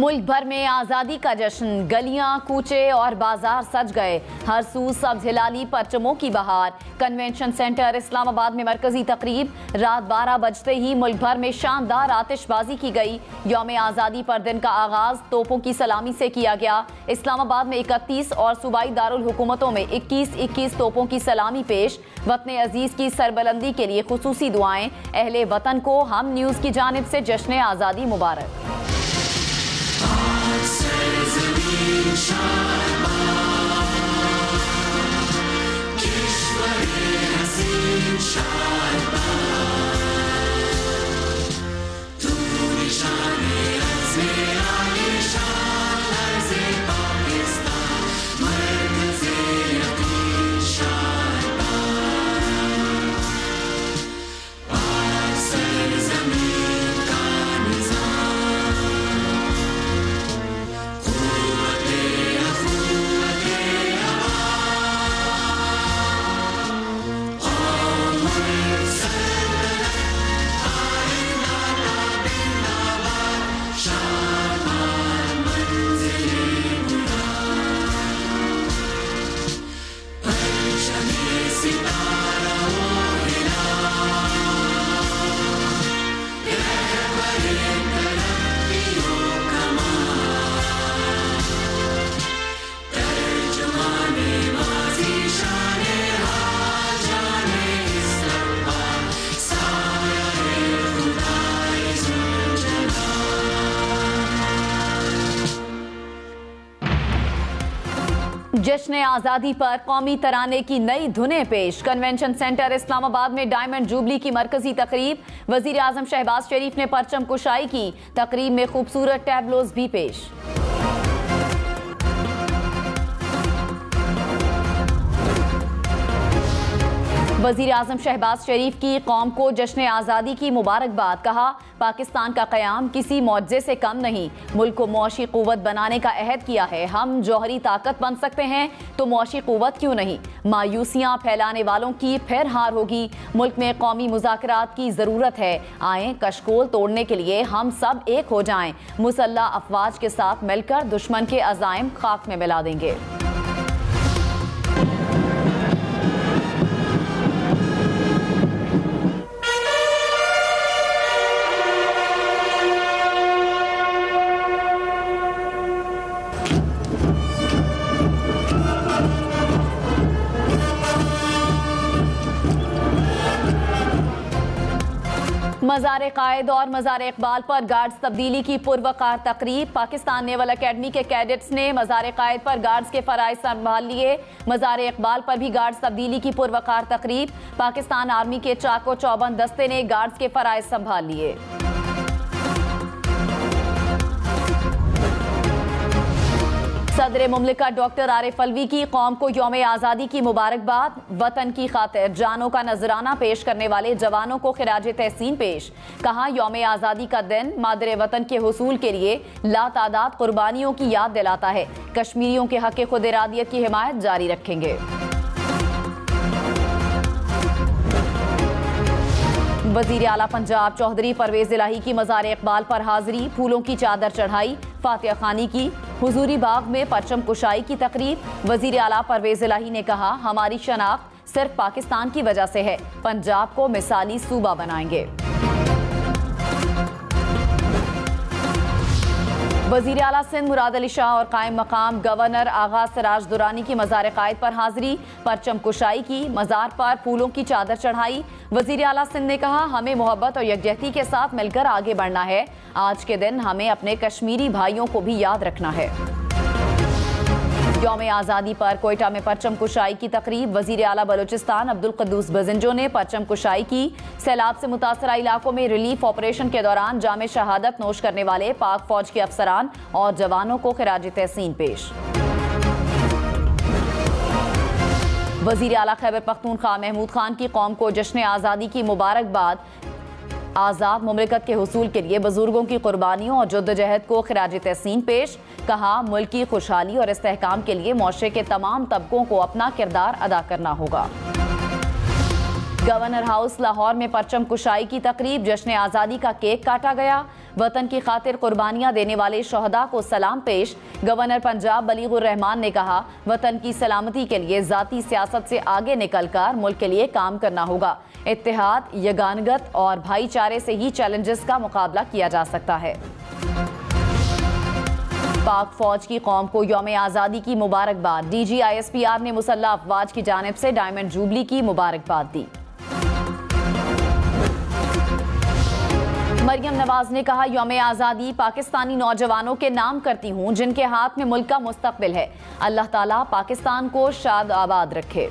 मुल्क भर में आज़ादी का जश्न, गलियां, कूचे और बाजार सज गए। हर सू सब्ज हिलाली परचमों की बहार। कन्वेंशन सेंटर इस्लामाबाद में मरकजी तकरीब। रात 12 बजते ही मुल्क भर में शानदार आतिशबाजी की गई। यौम आज़ादी पर दिन का आगाज तोपों की सलामी से किया गया। इस्लामाबाद में 31 और सूबाई दारुल हुकूमतों में 21-21 तोपों की सलामी पेश। वतन अजीज की सरबलंदी के लिए खुसूसी दुआएं। अहले वतन को हम न्यूज़ की जानिब से जश्न आज़ादी मुबारक। जश्न आज़ादी पर कौमी तराने की नई धुनें पेश। कन्वेंशन सेंटर इस्लामाबाद में डायमंड जुबली की मरकजी तकरीब। वजीर आजम शहबाज शरीफ ने परचम कुशाई की। तकरीब में खूबसूरत टैबलोज भी पेश। वजीर आजम शहबाज शरीफ की कौम को जश्न आज़ादी की मुबारकबाद। कहा, पाकिस्तान का क़याम किसी मौजज़े से कम नहीं। मुल्क को मुआशी क़ुव्वत बनाने का अहद किया है। हम जौहरी ताकत बन सकते हैं तो मुआशी क़ुव्वत क्यों नहीं। मायूसियाँ फैलाने वालों की फिर हार होगी। मुल्क में कौमी मुज़ाकरात की ज़रूरत है। आएँ कशकोल तोड़ने के लिए हम सब एक हो जाएँ। मुसल्लह अफवाज के साथ मिलकर दुश्मन के अज़ाइम खाक में मिला देंगे। मज़ार कायद और मज़ार इकबाल पर गार्ड्स तब्दीली की पुरवकार तकरीब। पाकिस्तान नेवल अकेडमी के कैडेट्स ने मज़ार कायद पर गार्ड्स के फ़राइज़ संभाल लिए। मज़ार इकबाल पर भी गार्ड्स तब्दीली की पुरवकार तकरीब। पाकिस्तान आर्मी के चाको चौबंद दस्ते ने गार्ड्स के फ़राइज़ संभाल लिए। सदर मुमलिकत डॉक्टर आरिफ अलवी की कौम को यौम आज़ादी की मुबारकबाद। वतन की खातिर जानों का नजराना पेश करने वाले जवानों को खिराज तहसीन पेश। कहा, यौम आज़ादी का दिन मादरे वतन के हुसूल के लिए लातादाद कुर्बानियों की याद दिलाता है। कश्मीरियों के हक़ खुद इरादियत की हिमायत जारी रखेंगे। वज़ीर आला पंजाब चौधरी परवेज इलाही की मज़ार इकबाल पर हाजिरी। फूलों की चादर चढ़ाई, फातिहा खानी की। हुजूरी बाग में परचम कुशाई की तकरीब। वज़ीर आला परवेज इलाही ने कहा, हमारी शनाख्त सिर्फ पाकिस्तान की वजह से है। पंजाब को मिसाली सूबा बनाएंगे। वज़ीर आला सिंध मुराद अली शाह और कायम मकाम गवर्नर आगा सिराज दुरानी की मज़ार कायद पर हाजिरी। परचम कुशाई की, मज़ार पर फूलों की चादर चढ़ाई। वज़ीर आला सिंध ने कहा, हमें मोहब्बत और यकजहती के साथ मिलकर आगे बढ़ना है। आज के दिन हमें अपने कश्मीरी भाइयों को भी याद रखना है। यौम आज़ादी पर कोयटा में परचम कुशाई की तकरीब। वज़ीर आला बलूचिस्तान अब्दुल क़ुद्दूस बज़िंजो ने परचम कुशाई की। सैलाब से मुतासरा इलाकों में रिलीफ ऑपरेशन के दौरान जामे शहादत नोश करने वाले पाक फौज के अफसरान और जवानों को खिराज तहसीन पेश। वज़ीर आला खैबर पख्तूनख्वा महमूद खान की कौम को जश्न आज़ादी की मुबारकबाद। आज़ाद मुमलिकत के हुसूल के लिए बुजुर्गों की कुर्बानियों और जद्दोजहद को खिराज तहसीन पेश। कहा, मुल्क की खुशहाली और इस्तेहकाम के लिए मुआशरे के तमाम तबकों को अपना किरदार अदा करना होगा। गवर्नर हाउस लाहौर में परचम कुशाई की तकरीब। जश्न आज़ादी का केक काटा गया। वतन की खातिर कुर्बानियां देने वाले शहदा को सलाम पेश। गवर्नर पंजाब बलीगुर रहमान ने कहा, वतन की सलामती के लिए जाती सियासत से आगे निकलकर मुल्क के लिए काम करना होगा। इत्तेहाद, यगानगत और भाईचारे से ही चैलेंजेस का मुकाबला किया जा सकता है। पाक फौज की कौम को यौम आज़ादी की मुबारकबाद। DGISPR ने मुसल्लह अफवाज की जानिब से डायमंड जुबली की मुबारकबाद दी। मरियम नवाज ने कहा, यौम आज़ादी पाकिस्तानी नौजवानों के नाम करती हूँ जिनके हाथ में मुल्क का मुस्तकबिल है। अल्लाह ताला पाकिस्तान को शाद आबाद रखे।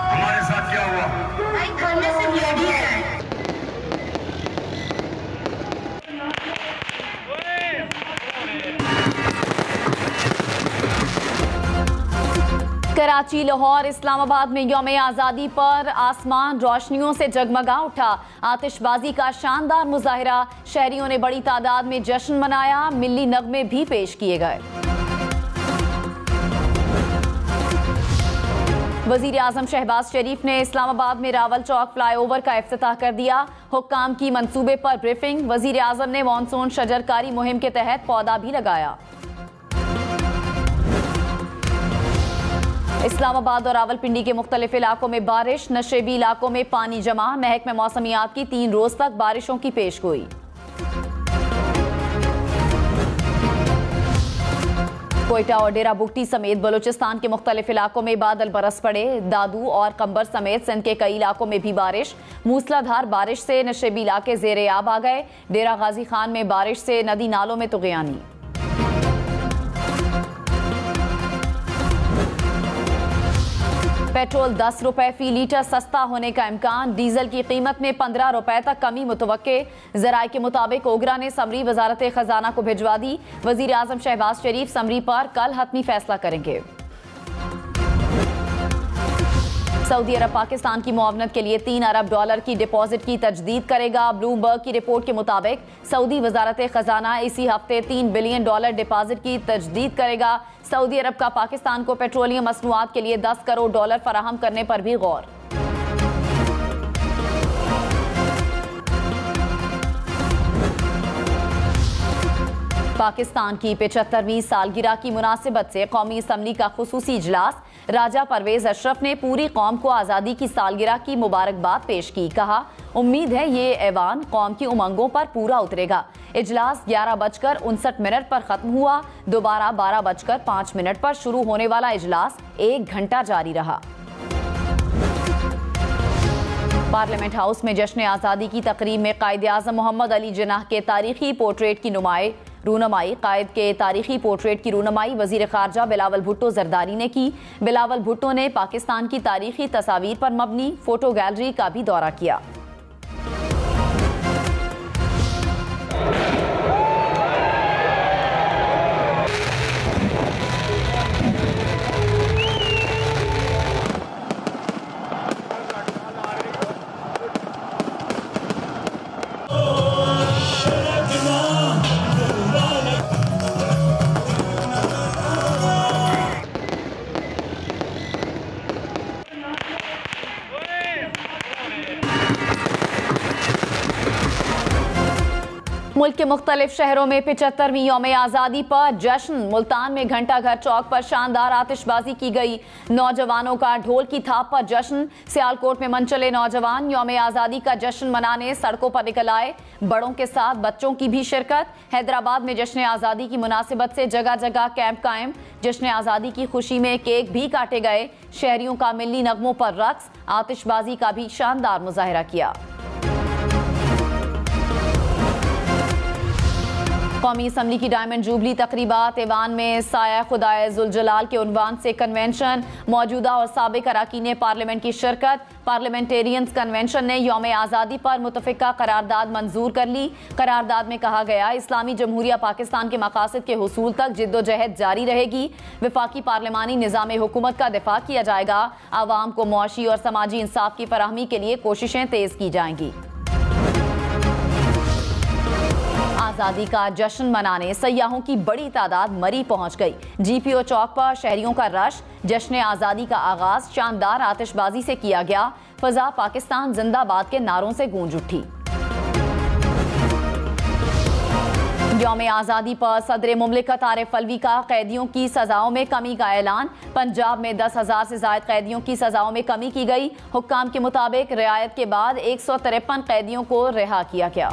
हमारे साथ क्या हुआ? कराची, लाहौर, इस्लामाबाद में यौम आज़ादी पर आसमान रोशनियों से जगमगा उठा। आतिशबाजी का शानदार मुजाहिरा, शहरियों ने बड़ी तादाद में जश्न मनाया। मिल्ली नगमे भी पेश किए गए। वजीर आजम शहबाज शरीफ ने इस्लामाबाद में रावल चौक फ्लाईओवर का इफ्तिताह कर दिया। हुक्काम की मंसूबे पर ब्रीफिंग। वजीर आजम ने मानसून शजरकारी मुहिम के तहत पौधा भी लगाया। इस्लामाबाद और रावलपिंडी के मुख्तलिफ इलाकों में बारिश, नशेबी इलाकों में पानी जमा। महकमे मौसमियात की 3 रोज तक बारिशों की पेशगोई। कोयटा और डेरा बुगटी समेत बलूचिस्तान के मुख्तलिफ इलाकों में बादल बरस पड़े। दादू और कंबर समेत सिंध के कई इलाकों में भी बारिश। मूसलाधार बारिश से नशेबी इलाके ज़ेरे आब आ गए। डेरा गाजी खान में बारिश से नदी नालों में तुग़यानी। पेट्रोल 10 रुपए फी लीटर सस्ता होने का इम्कान। डीजल की कीमत में 15 रुपए तक कमी मुतवक्के। ज़राए के मुताबिक ओगरा ने समरी वजारत खजाना को भिजवा दी। वजीर आजम शहबाज शरीफ समरी पर कल हतमी फैसला करेंगे। सऊदी अरब पाकिस्तान की मुआवनत के लिए $3 अरब की डिपॉजिट की तजदीद करेगा। ब्लूमबर्ग की रिपोर्ट के मुताबिक सऊदी वजारत खजाना इसी हफ्ते $3 बिलियन डिपॉजिट की तजदीद करेगा। सऊदी अरब का पाकिस्तान को पेट्रोलियम मसनूआत के लिए $10 करोड़ फराहम करने पर भी गौर। पाकिस्तान की 75वीं सालगिरह की मुनासिबत से कौमी असम्बली का खुसूसी इजलास। राजा परवेज अशरफ ने पूरी कौम को आज़ादी की सालगिरह की मुबारकबाद पेश की। कहा, उम्मीद है ये ऐवान कौम की उमंगों पर पूरा उतरेगा। इजलास 11:59 पर खत्म हुआ। दोबारा 12:05 पर शुरू होने वाला इजलास 1 घंटा जारी रहा। पार्लियामेंट हाउस में जश्न आज़ादी की तकरीब में कायद आज़म मोहम्मद अली जिन्नाह के तारीखी पोर्ट्रेट की रूनमाई। कायद के तारीखी पोर्ट्रेट की रूनमाई वजीर खारजा बिलावल भुट्टो जरदारी ने की। बिलावल भुट्टो ने पाकिस्तान की तारीखी तस्वीर पर मबनी फोटो गैलरी का भी दौरा किया। मुल्क के मुख्तलिफ शहरों में 75वीं यौम आज़ादी पर जश्न। मुल्तान में घंटा घर चौक पर शानदार आतिशबाजी की गई। नौजवानों का ढोल की थाप पर जश्न। सियालकोट में मनचले नौजवान यौम आज़ादी का जश्न मनाने सड़कों पर निकल आए। बड़ों के साथ बच्चों की भी शिरकत। हैदराबाद में जश्न आज़ादी की मुनासिबत से जगह जगह कैंप कायम। जश्न आज़ादी की खुशी में केक भी काटे गए। शहरियों का मिल्ली नगमों पर रक्स, आतिशबाजी का भी शानदार मुजाहिरा किया। कौमी असम्बली की डायमंड जुबली तकरीबात। ऐवान में साया खुदाए जुलजलाल के उन्वान से कन्वेंशन। मौजूदा और साबिक अरकान पार्लियामेंट की शिरकत। पार्लियामेंटेरियंस कन्वेंशन ने यौम आज़ादी पर मुतफ़िका करारदाद मंजूर कर ली। करारदाद में कहा गया, इस्लामी जमहूरिया पाकिस्तान के मकासद के हुसूल तक जिद्दोजहद जारी रहेगी। वफाकी पार्लिमानी निज़ाम हुकूमत का दिफा किया जाएगा। आवाम को मुआशी और समाजी इंसाफ की फराहमी के लिए कोशिशें तेज की जाएंगी। आज़ादी का जश्न मनाने सयाहों की बड़ी तादाद मरी पहुंच गई। GPO चौक पर शहरियों का रश। जश्न आज़ादी का आगाज शानदार आतिशबाजी से किया गया। फजा पाकिस्तान जिंदाबाद के नारों से गूंज उठी। यौम आज़ादी पर सदर मुमलिकत आरिफ अलवी का कैदियों की सजाओं में कमी का ऐलान। पंजाब में 10,000 से ज़ायद कैदियों की सजाओं में कमी की गई। हुक्काम के मुताबिक रियायत के बाद 153 कैदियों को रिहा किया गया।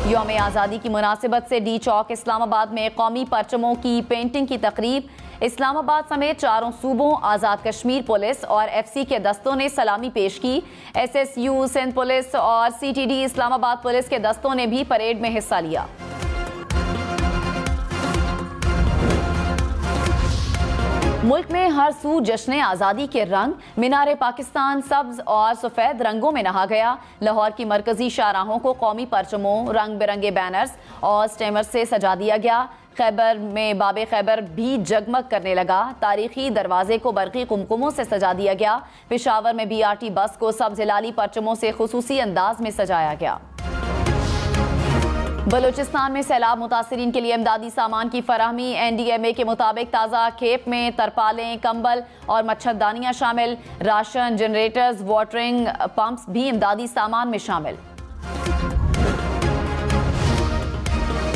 यौम आज़ादी की मुनासिबत से डी चौक इस्लामाबाद में कौमी परचमों की पेंटिंग की तकरीब। इस्लामाबाद समेत चारों सूबों, आज़ाद कश्मीर पुलिस और FC के दस्तों ने सलामी पेश की। SSU सिंध पुलिस और CTD इस्लामाबाद पुलिस के दस्तों ने भी परेड में हिस्सा लिया। मुल्क में हर सू जश्न आज़ादी के रंग। मीनार पाकिस्तान सब्ज और सफ़ेद रंगों में नहा गया। लाहौर की मरकजी शाहराहों को कौमी परचमों, रंग बिरंगे बैनर्स और स्टेमर से सजा दिया गया। खैबर में बाबे खैबर भी जगमग करने लगा। तारीखी दरवाजे को बरकी कुमकुमों से सजा दिया गया। पेशावर में BRT बस को सब्ज हिलाली परचमों से खुसूसी अंदाज में सजाया गया। बलूचिस्तान में सैलाब मुतासरीन के लिए इमदादी सामान की फराहमी। NDMA के मुताबिक ताज़ा खेप में तरपालें, कंबल और मच्छरदानियां शामिल। राशन, जनरेटर्स, वाटरिंग पंप्स भी इमदादी सामान में शामिल।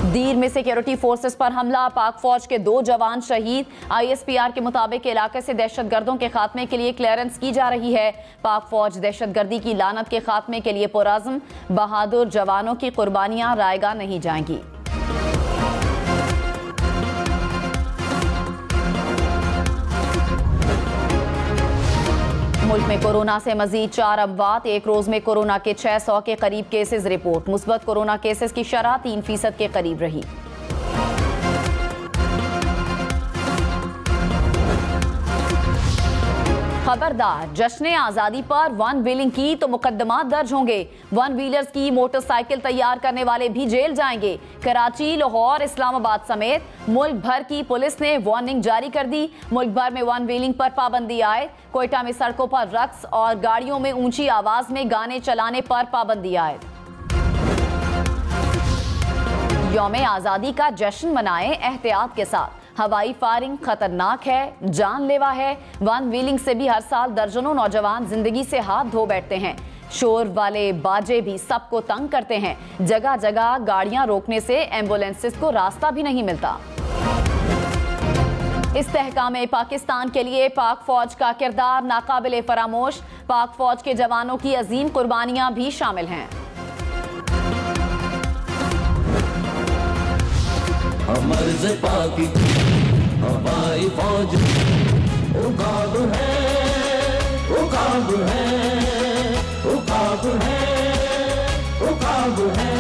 दीर में सिक्योरिटी फोर्सेस पर हमला। पाक फौज के 2 जवान शहीद। ISPR के मुताबिक इलाके से दहशतगर्दों के खात्मे के लिए क्लियरेंस की जा रही है। पाक फौज दहशतगर्दी की लानत के खात्मे के लिए पुरअज़्म। बहादुर जवानों की कुर्बानियां रायगा नहीं जाएंगी। मुल्क में कोरोना से मजीद 4 अमवात। एक रोज में कोरोना के 600 के करीब केसेस रिपोर्ट। मुस्बत कोरोना केसेस की शरह 3% के करीब रही। खबरदार, जश्न आज़ादी पर वन व्हीलिंग की तो मुकदमा दर्ज होंगे। वन व्हीलर्स की मोटरसाइकिल तैयार करने वाले भी जेल जाएंगे। कराची, लाहौर, इस्लामाबाद समेत मुल्क भर की पुलिस ने वार्निंग जारी कर दी। मुल्क भर में वन व्हीलिंग पर पाबंदी आए। कोयटा में सड़कों पर रक्स और गाड़ियों में ऊंची आवाज में गाने चलाने पर पाबंदी आए। यौम आज़ादी का जश्न मनाएं एहतियात के साथ। हवाई फायरिंग खतरनाक है, जानलेवा है। वन व्हीलिंग से भी हर साल दर्जनों नौजवान जिंदगी से हाथ धो बैठते हैं। शोर वाले बाजे भी सबको तंग करते हैं। जगह जगह गाड़ियां रोकने से एम्बुलेंसेस को रास्ता भी नहीं मिलता। इस्तेहकाम पाकिस्तान के लिए पाक फौज का किरदार नाकाबिले फरामोश। पाक फौज के जवानों की अजीम कुर्बानियां भी शामिल हैं। हमारी फौज ओ काबुल है, ओ काबुल है, ओ काबुल है, ओ काबुल है।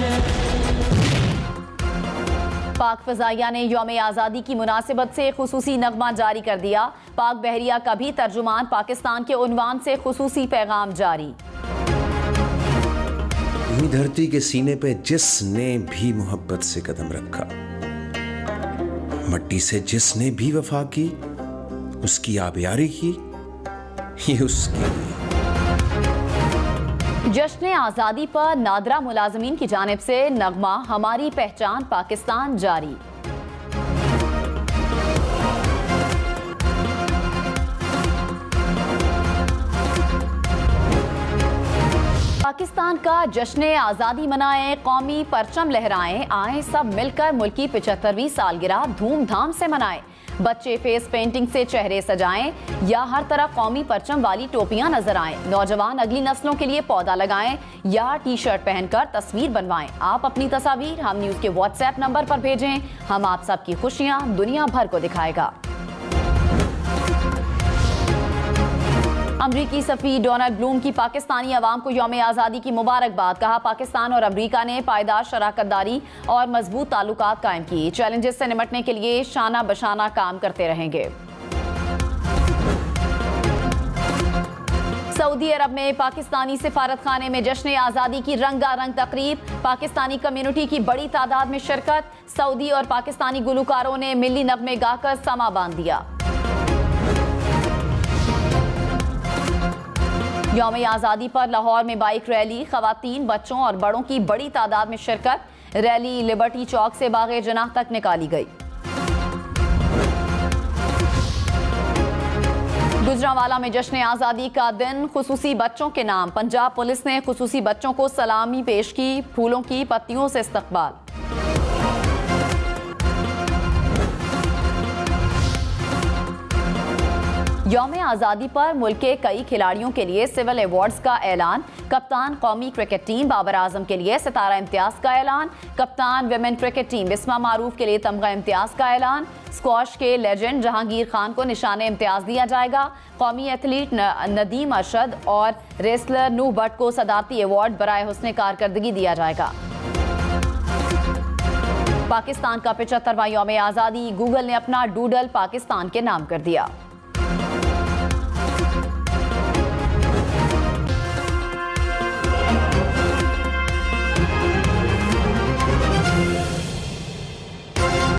पाक फजाइया ने यौम आज़ादी की मुनासिबत से खुसूसी नगमा जारी कर दिया। पाक बहरिया का भी तर्जुमान पाकिस्तान के उन्वान से खुसूसी पैगाम जारी। धरती के सीने पे जिसने भी मोहब्बत से कदम रखा, मट्टी से जिसने भी वफा की, उसकी आबियारी की, ये उसके लिए। जश्न आज़ादी पर नादरा मुलाजमीन की जानिब से नगमा हमारी पहचान पाकिस्तान जारी। पाकिस्तान का जश्न आज़ादी मनाएं, कौमी परचम लहराएं, आए सब मिलकर मुल्क की 75वीं सालगिरह धूमधाम से मनाएं। बच्चे फेस पेंटिंग से चेहरे सजाएं या हर तरफ कौमी परचम वाली टोपियां नजर आएं। नौजवान अगली नस्लों के लिए पौधा लगाएं या टी-शर्ट पहनकर तस्वीर बनवाएं। आप अपनी तस्वीर हम न्यूज़ के WhatsApp नंबर पर भेजें। हम आप सबकी खुशियां दुनिया भर को दिखाएगा। अमरीकी सफ़ीर डोनाल्ड ब्लूम की पाकिस्तानी अवाम को यौम आज़ादी की मुबारकबाद। कहा, पाकिस्तान और अमरीका ने पायदार शराकतदारी और मजबूत ताल्लुकात कायम किए। चैलेंजेस से निपटने के लिए शाना बशाना काम करते रहेंगे। सऊदी अरब में पाकिस्तानी सिफारत खाने में जश्न आज़ादी की रंगारंग तकरीब। पाकिस्तानी कम्युनिटी की बड़ी तादाद में शिरकत। सऊदी और पाकिस्तानी गुलकारों ने मिली नगमे गाकर समा बांध दिया। यौम आज़ादी पर लाहौर में बाइक रैली, खवातीन, बच्चों और बड़ों की बड़ी तादाद में शिरकत। रैली लिबर्टी चौक से बागे जनाह तक निकाली गई। गुजरांवाला में जश्न आज़ादी का दिन खुसूसी बच्चों के नाम। पंजाब पुलिस ने खुसूसी बच्चों को सलामी पेश की, फूलों की पत्तियों से इस्तकबाल। यौम आज़ादी पर मुल्क के कई खिलाड़ियों के लिए सिविल अवार्ड्स का ऐलान। कप्तान कौमी क्रिकेट टीम बाबर आजम के लिए सितारा इम्तियाज का ऐलान। कप्तान विमेन क्रिकेट टीम बिस्मा मारूफ के लिए तमगा इम्तियाज का ऐलान। स्क्वॉश के लेजेंड जहांगीर खान को निशाने इम्तियाज दिया जाएगा। कौमी एथलीट नदीम अरशद और रेसलर नूह भट्ट को सदारती अवार्ड बराए हुस्ने कारकर्दगी दिया जाएगा। पाकिस्तान का 75वां यौम आज़ादी, गूगल ने अपना डूडल पाकिस्तान के नाम कर दिया।